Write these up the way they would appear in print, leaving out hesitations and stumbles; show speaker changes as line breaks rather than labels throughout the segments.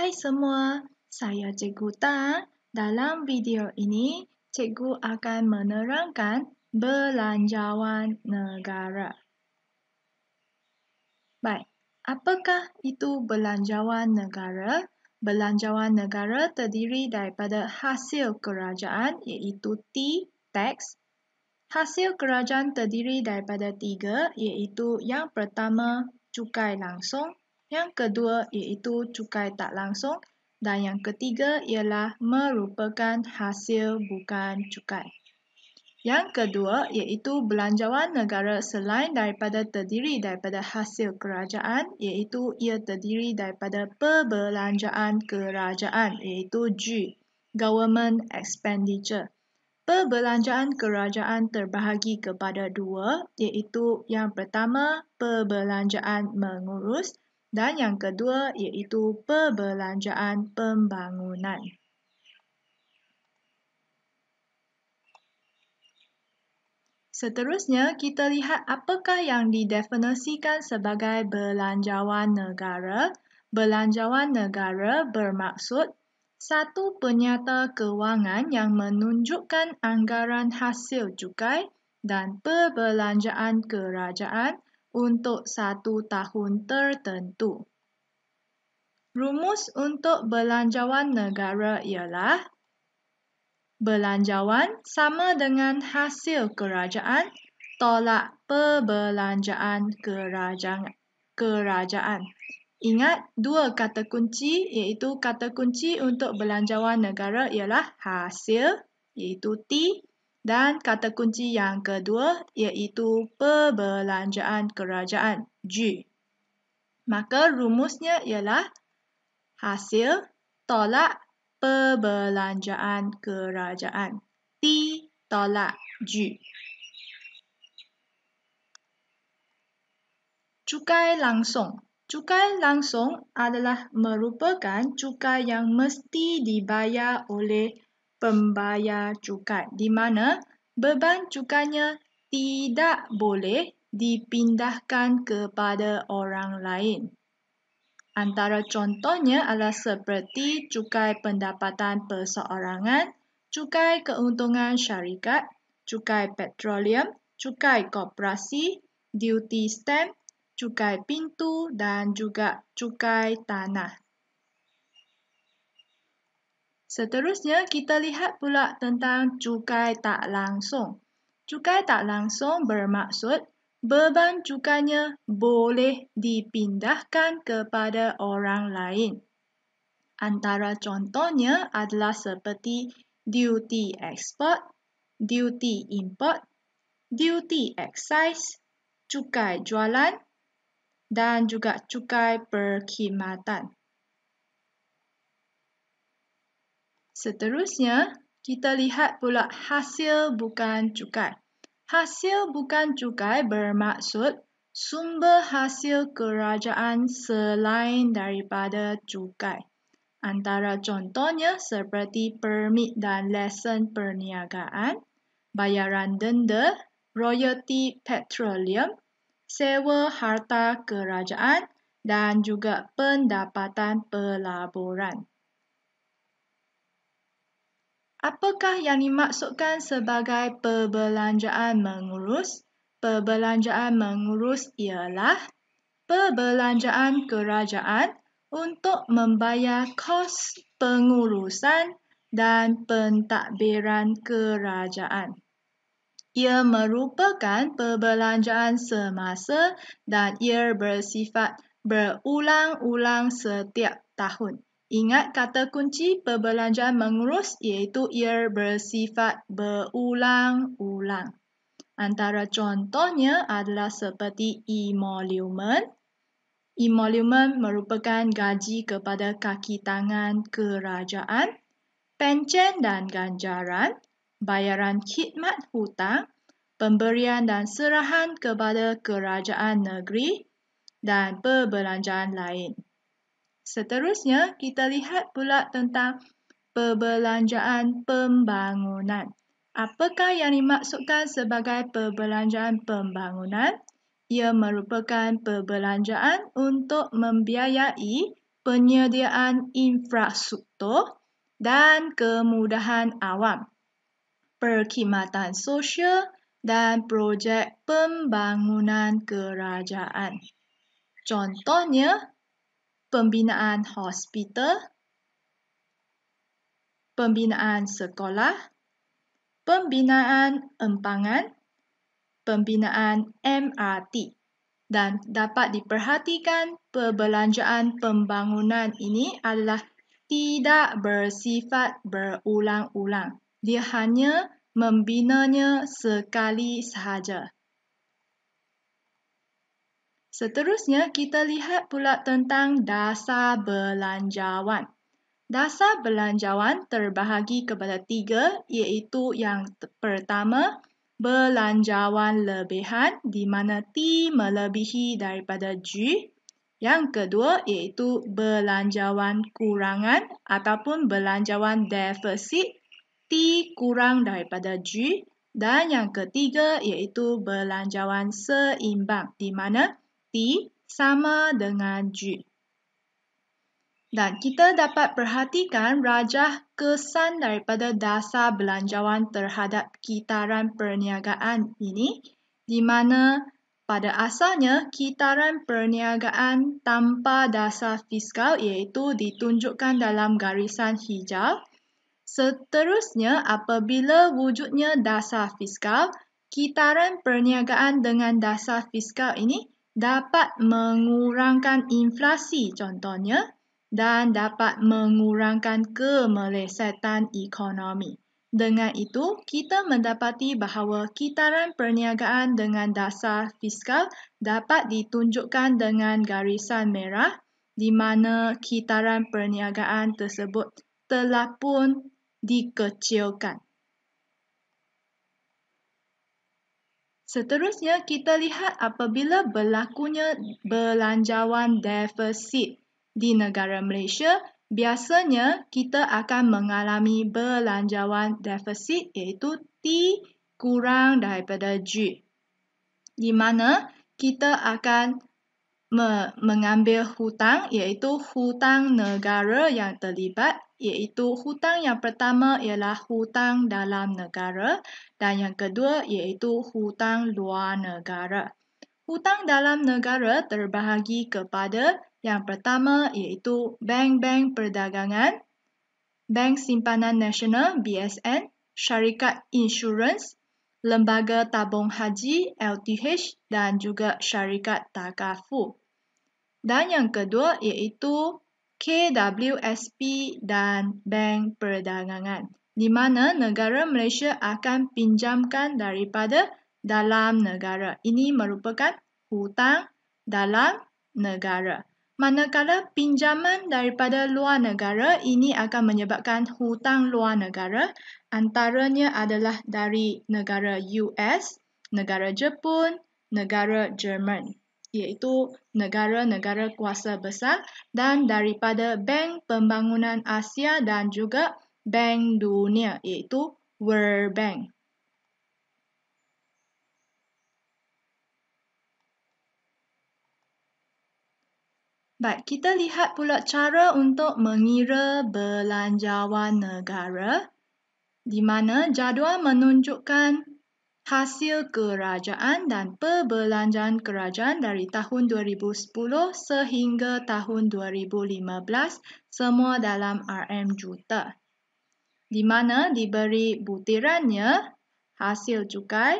Hai semua, saya Cikgu Tang. Dalam video ini, Cikgu akan menerangkan belanjawan negara. Baik, apakah itu belanjawan negara? Belanjawan negara terdiri daripada hasil kerajaan iaitu T, tax. Hasil kerajaan terdiri daripada 3 iaitu yang pertama cukai langsung, yang kedua iaitu cukai tak langsung dan yang ketiga ialah merupakan hasil bukan cukai. Yang kedua iaitu belanjawan negara selain daripada terdiri daripada hasil kerajaan iaitu ia terdiri daripada perbelanjaan kerajaan iaitu G, Government Expenditure. Perbelanjaan kerajaan terbahagi kepada 2 iaitu yang pertama perbelanjaan mengurus dan yang kedua iaitu perbelanjaan pembangunan. Seterusnya, kita lihat apakah yang didefinisikan sebagai belanjawan negara. Belanjawan negara bermaksud satu penyata kewangan yang menunjukkan anggaran hasil cukai dan perbelanjaan kerajaan untuk satu tahun tertentu. Rumus untuk belanjawan negara ialah belanjawan sama dengan hasil kerajaan tolak perbelanjaan kerajaan. Ingat, dua kata kunci iaitu kata kunci untuk belanjawan negara ialah hasil iaitu T dan kata kunci yang kedua iaitu perbelanjaan kerajaan G. Maka rumusnya ialah hasil tolak perbelanjaan kerajaan T tolak G. Cukai langsung. Cukai langsung adalah merupakan cukai yang mesti dibayar oleh pembayar cukai, di mana beban cukainya tidak boleh dipindahkan kepada orang lain. Antara contohnya adalah seperti cukai pendapatan perseorangan, cukai keuntungan syarikat, cukai petroleum, cukai koperasi, duty stamp, cukai pintu dan juga cukai tanah. Seterusnya, kita lihat pula tentang cukai tak langsung. Cukai tak langsung bermaksud beban cukainya boleh dipindahkan kepada orang lain. Antara contohnya adalah seperti duty export, duty import, duty excise, cukai jualan dan juga cukai perkhidmatan. Seterusnya, kita lihat pula hasil bukan cukai. Hasil bukan cukai bermaksud sumber hasil kerajaan selain daripada cukai. Antara contohnya seperti permit dan lesen perniagaan, bayaran denda, royalti petroleum, sewa harta kerajaan dan juga pendapatan pelaburan. Apakah yang dimaksudkan sebagai perbelanjaan mengurus? Perbelanjaan mengurus ialah perbelanjaan kerajaan untuk membayar kos pengurusan dan pentadbiran kerajaan. Ia merupakan perbelanjaan semasa dan ia bersifat berulang-ulang setiap tahun. Ingat kata kunci perbelanjaan mengurus iaitu ia bersifat berulang-ulang. Antara contohnya adalah seperti emolument. Emolument merupakan gaji kepada kaki tangan kerajaan, pencen dan ganjaran, bayaran khidmat hutang, pemberian dan serahan kepada kerajaan negeri dan perbelanjaan lain. Seterusnya, kita lihat pula tentang perbelanjaan pembangunan. Apakah yang dimaksudkan sebagai perbelanjaan pembangunan? Ia merupakan perbelanjaan untuk membiayai penyediaan infrastruktur dan kemudahan awam, perkhidmatan sosial dan projek pembangunan kerajaan. Contohnya, pembinaan hospital, pembinaan sekolah, pembinaan empangan, pembinaan MRT, dan dapat diperhatikan perbelanjaan pembangunan ini adalah tidak bersifat berulang-ulang. Dia hanya membinanya sekali sahaja. Seterusnya, kita lihat pula tentang dasar belanjawan. Dasar belanjawan terbahagi kepada 3, iaitu yang pertama, belanjawan lebihan di mana T melebihi daripada G. Yang kedua iaitu belanjawan kurangan ataupun belanjawan defisit T kurang daripada G. Dan yang ketiga iaitu belanjawan seimbang di mana T sama dengan G. Dan kita dapat perhatikan rajah kesan daripada dasar belanjawan terhadap kitaran perniagaan ini, di mana pada asalnya kitaran perniagaan tanpa dasar fiskal iaitu ditunjukkan dalam garisan hijau. Seterusnya, apabila wujudnya dasar fiskal, kitaran perniagaan dengan dasar fiskal ini dapat mengurangkan inflasi contohnya dan dapat mengurangkan kemelesetan ekonomi. Dengan itu, kita mendapati bahawa kitaran perniagaan dengan dasar fiskal dapat ditunjukkan dengan garisan merah di mana kitaran perniagaan tersebut telah pun dikecilkan. Seterusnya, kita lihat apabila berlakunya belanjawan defisit di negara Malaysia, biasanya kita akan mengalami belanjawan defisit iaitu T kurang daripada G, di mana kita akan mengambil hutang iaitu hutang negara yang terlibat, iaitu hutang yang pertama ialah hutang dalam negara dan yang kedua iaitu hutang luar negara. Hutang dalam negara terbahagi kepada yang pertama iaitu bank-bank perdagangan, Bank Simpanan Nasional BSN, syarikat insurans, lembaga tabung haji LTH dan juga syarikat takaful. Dan yang kedua iaitu KWSP dan bank perdagangan, di mana negara Malaysia akan pinjamkan daripada dalam negara. Ini merupakan hutang dalam negara. Manakala pinjaman daripada luar negara ini akan menyebabkan hutang luar negara, antaranya adalah dari negara US, negara Jepun, negara Jerman, iaitu negara-negara kuasa besar dan daripada Bank Pembangunan Asia dan juga Bank Dunia iaitu World Bank. Baik, kita lihat pula cara untuk mengira belanjawan negara, di mana jadual menunjukkan hasil kerajaan dan perbelanjaan kerajaan dari tahun 2010 sehingga tahun 2015, semua dalam RM juta. Di mana diberi butirannya hasil cukai,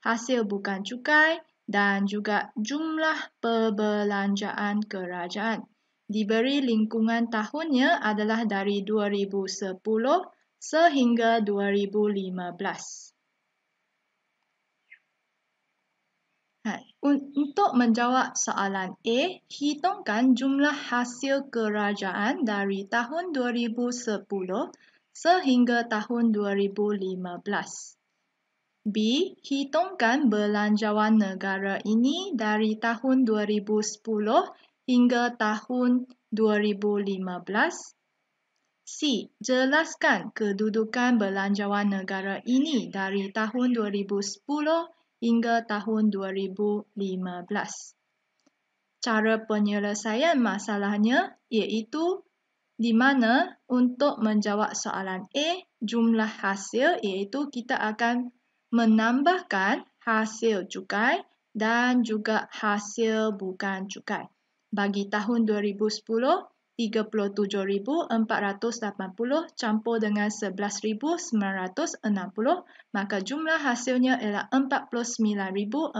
hasil bukan cukai, dan juga jumlah perbelanjaan kerajaan. Diberi lingkungan tahunnya adalah dari 2010 sehingga 2015. Untuk menjawab soalan A, hitungkan jumlah hasil kerajaan dari tahun 2010 sehingga tahun 2015. B. Hitungkan belanjawan negara ini dari tahun 2010 hingga tahun 2015. C. Jelaskan kedudukan belanjawan negara ini dari tahun 2010 hingga tahun 2015. cara penyelesaian masalahnya iaitu di mana untuk menjawab soalan A, jumlah hasil iaitu kita akan menambahkan hasil cukai dan juga hasil bukan cukai. Bagi tahun 2010, 37,480 campur dengan 11,960, maka jumlah hasilnya ialah 49,440.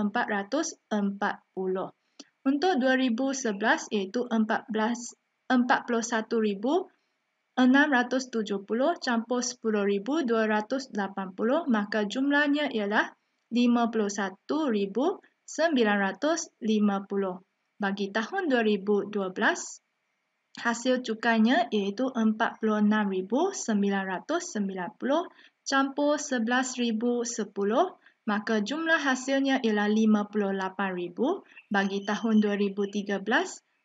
Untuk 2011 iaitu 41,670 campur 10,280, maka jumlahnya ialah 51,950. Bagi tahun 2012, hasil cukainya iaitu 46,990 campur 11,010, maka jumlah hasilnya ialah 58,000. Bagi tahun 2013,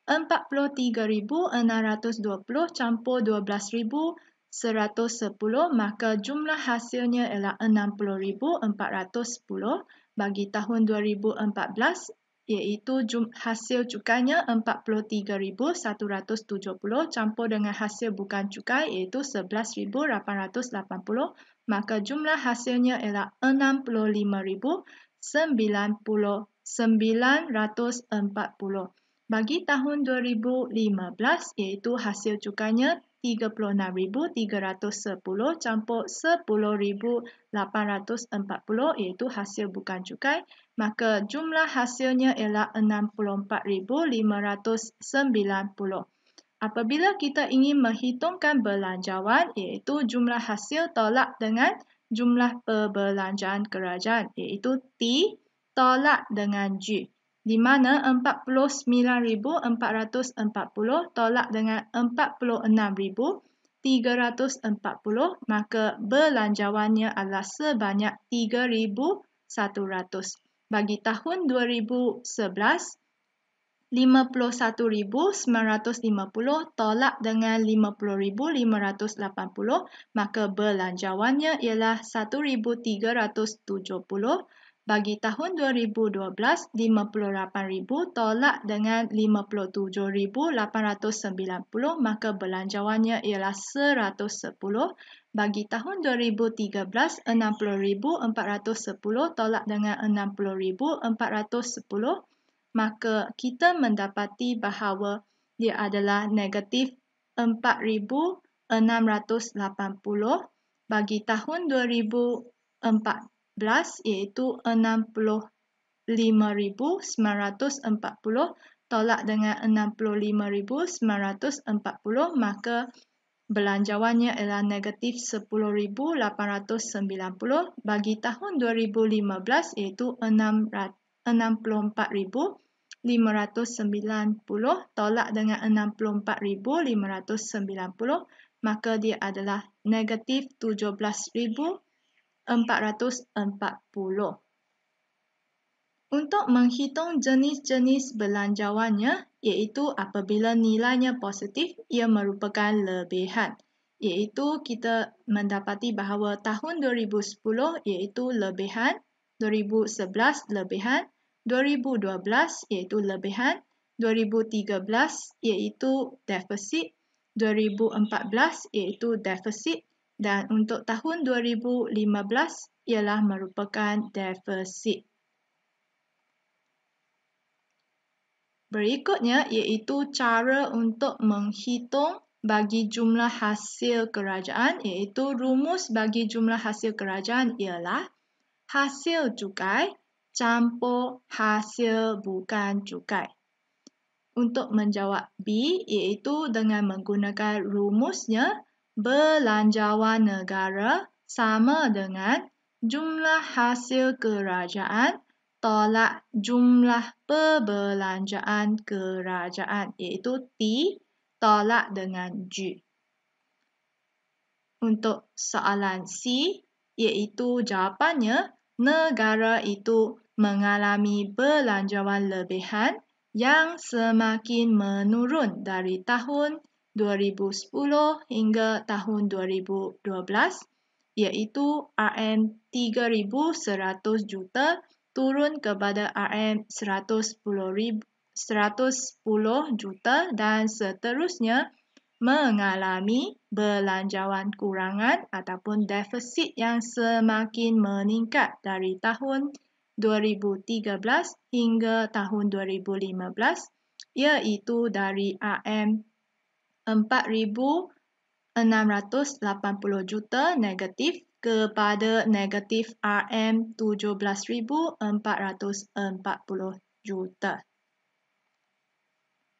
43,620 campur 12,110, maka jumlah hasilnya ialah 60,410. Bagi tahun 2014, iaitu hasil cukainya 43,170 campur dengan hasil bukan cukai iaitu 11,880, maka jumlah hasilnya ialah 65,940. Bagi tahun 2015 iaitu hasil cukainya 36,310 campur 10,840 iaitu hasil bukan cukai, maka jumlah hasilnya ialah 64,590. Apabila kita ingin menghitungkan belanjawan iaitu jumlah hasil tolak dengan jumlah perbelanjaan kerajaan iaitu T tolak dengan G, di mana 49,440 tolak dengan 46,340, maka belanjawannya adalah sebanyak 3,100. Bagi tahun 2011, 51,950 tolak dengan 50,580, maka belanjawannya ialah 1,370. Bagi tahun 2012, 58,000 tolak dengan 57,890, maka belanjawannya ialah 110. Bagi tahun 2013, 60,410 tolak dengan 60,410, maka kita mendapati bahawa dia adalah negatif 4,680. Bagi tahun 2014 iaitu 65,940 tolak dengan 65,940, maka belanjawannya ialah negatif 10,890. Bagi tahun 2015 iaitu 64,590 tolak dengan 64,590, maka dia adalah negatif 17,440. Untuk menghitung jenis-jenis belanjawannya, iaitu apabila nilainya positif, ia merupakan lebihan. Iaitu kita mendapati bahawa tahun 2010 iaitu lebihan, 2011 lebihan, 2012 iaitu lebihan, 2013 iaitu defisit, 2014 iaitu defisit, dan untuk tahun 2015 ialah merupakan defisit. Berikutnya iaitu cara untuk menghitung bagi jumlah hasil kerajaan, iaitu rumus bagi jumlah hasil kerajaan ialah hasil cukai campur hasil bukan cukai. Untuk menjawab B iaitu dengan menggunakan rumusnya, belanjawan negara sama dengan jumlah hasil kerajaan tolak jumlah perbelanjaan kerajaan iaitu T tolak dengan G. Untuk soalan C iaitu jawapannya negara itu mengalami belanjawan lebihan yang semakin menurun dari tahun 2010 hingga tahun 2012 iaitu RM3,100 juta turun kepada RM110 110 juta dan seterusnya mengalami belanjawan kurangan ataupun defisit yang semakin meningkat dari tahun 2013 hingga tahun 2015, iaitu dari RM4,680 juta negatif kepada negatif RM17,440 juta.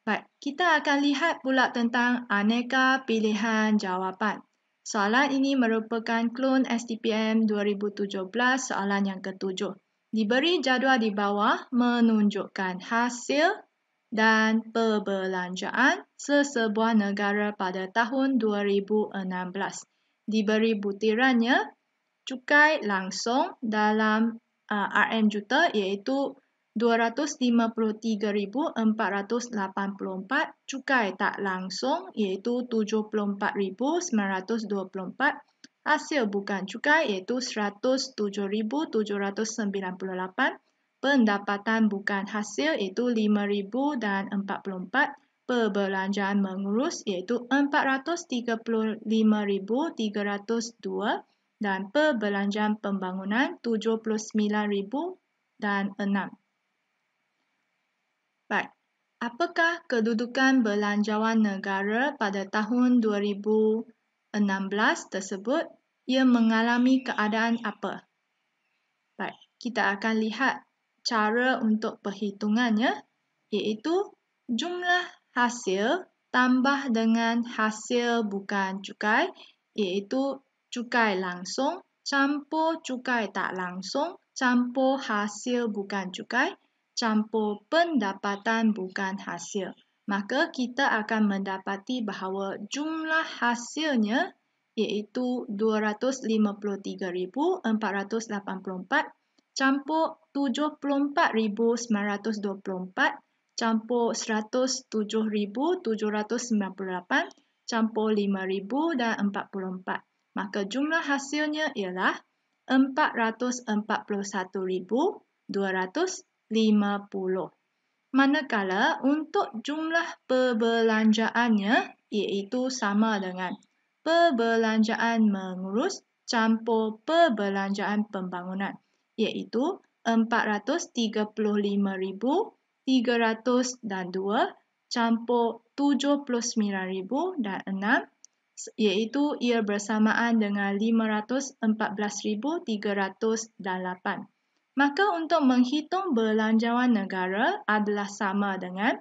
Baik, kita akan lihat pula tentang aneka pilihan jawapan. Soalan ini merupakan klon STPM 2017 soalan yang ke-7. Diberi jadual di bawah menunjukkan hasil dan perbelanjaan sesebuah negara pada tahun 2016. Diberi butirannya cukai langsung dalam RM juta iaitu 253,484, cukai tak langsung iaitu 74,924, hasil bukan cukai iaitu 107,798, pendapatan bukan hasil iaitu 5,044, perbelanjaan mengurus iaitu 435,302 dan perbelanjaan pembangunan 79,006. Baik, apakah kedudukan belanjawan negara pada tahun 2016 tersebut? Ia mengalami keadaan apa? Baik, kita akan lihat cara untuk perhitungannya, iaitu jumlah hasil tambah dengan hasil bukan cukai, iaitu cukai langsung campur cukai tak langsung campur hasil bukan cukai campur pendapatan bukan hasil. Maka kita akan mendapati bahawa jumlah hasilnya iaitu 253,484 campur 74,924 campur 107,798 campur 5,000 dan 44. Maka jumlah hasilnya ialah 441,250. Manakala untuk jumlah perbelanjaannya iaitu sama dengan perbelanjaan mengurus campur perbelanjaan pembangunan iaitu 435,302 campur 79,006 iaitu ia bersamaan dengan 514,308. Maka untuk menghitung belanjawan negara adalah sama dengan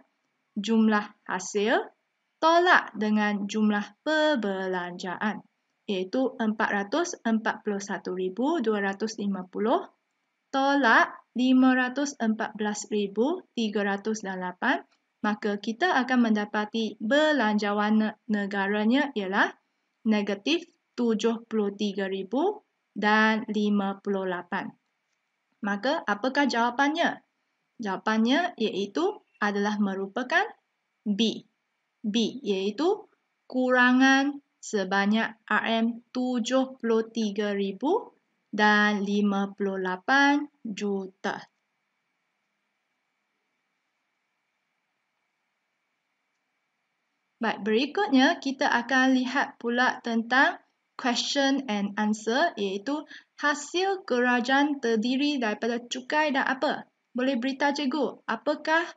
jumlah hasil tolak dengan jumlah perbelanjaan, iaitu 441,250 tolak 514,308. Maka kita akan mendapati belanjawan negaranya ialah negatif 73,000 dan 58. Maka apakah jawapannya? Jawapannya iaitu adalah merupakan B. B iaitu kurangan sebanyak RM73,000 dan 58 juta. Baik, berikutnya kita akan lihat pula tentang question and answer iaitu hasil kerajaan terdiri daripada cukai dan apa? Boleh beritahu cikgu, apakah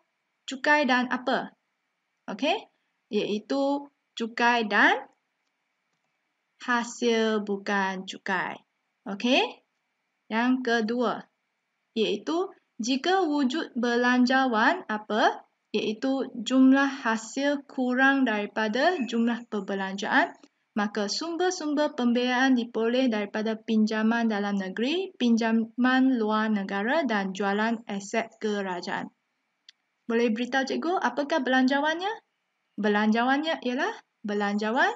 cukai dan apa? Okey, iaitu cukai dan hasil bukan cukai. Okey, yang kedua iaitu jika wujud belanjawan apa? Iaitu jumlah hasil kurang daripada jumlah perbelanjaan, maka sumber-sumber pembiayaan diperoleh daripada pinjaman dalam negeri, pinjaman luar negara dan jualan aset kerajaan. Boleh beritahu cikgu apakah belanjawannya? Belanjawannya ialah belanjawan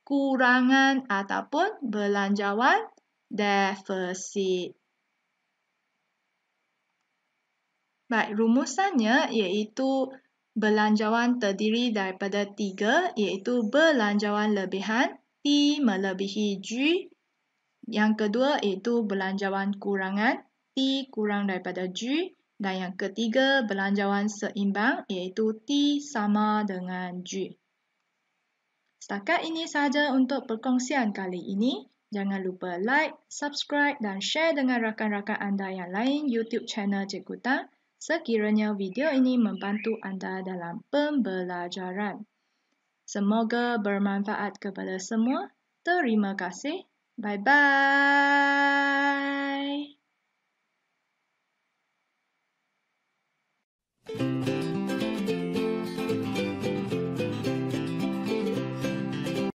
kurangan ataupun belanjawan defisit. Baik, rumusannya iaitu belanjawan terdiri daripada 3 iaitu belanjawan lebihan T melebihi G. Yang kedua iaitu belanjawan kurangan T kurang daripada G Dan yang ketiga, belanjawan seimbang iaitu T sama dengan G. Setakat ini sahaja untuk perkongsian kali ini. Jangan lupa like, subscribe dan share dengan rakan-rakan anda yang lain YouTube channel Cikgu Tan sekiranya video ini membantu anda dalam pembelajaran. Semoga bermanfaat kepada semua. Terima kasih. Bye-bye.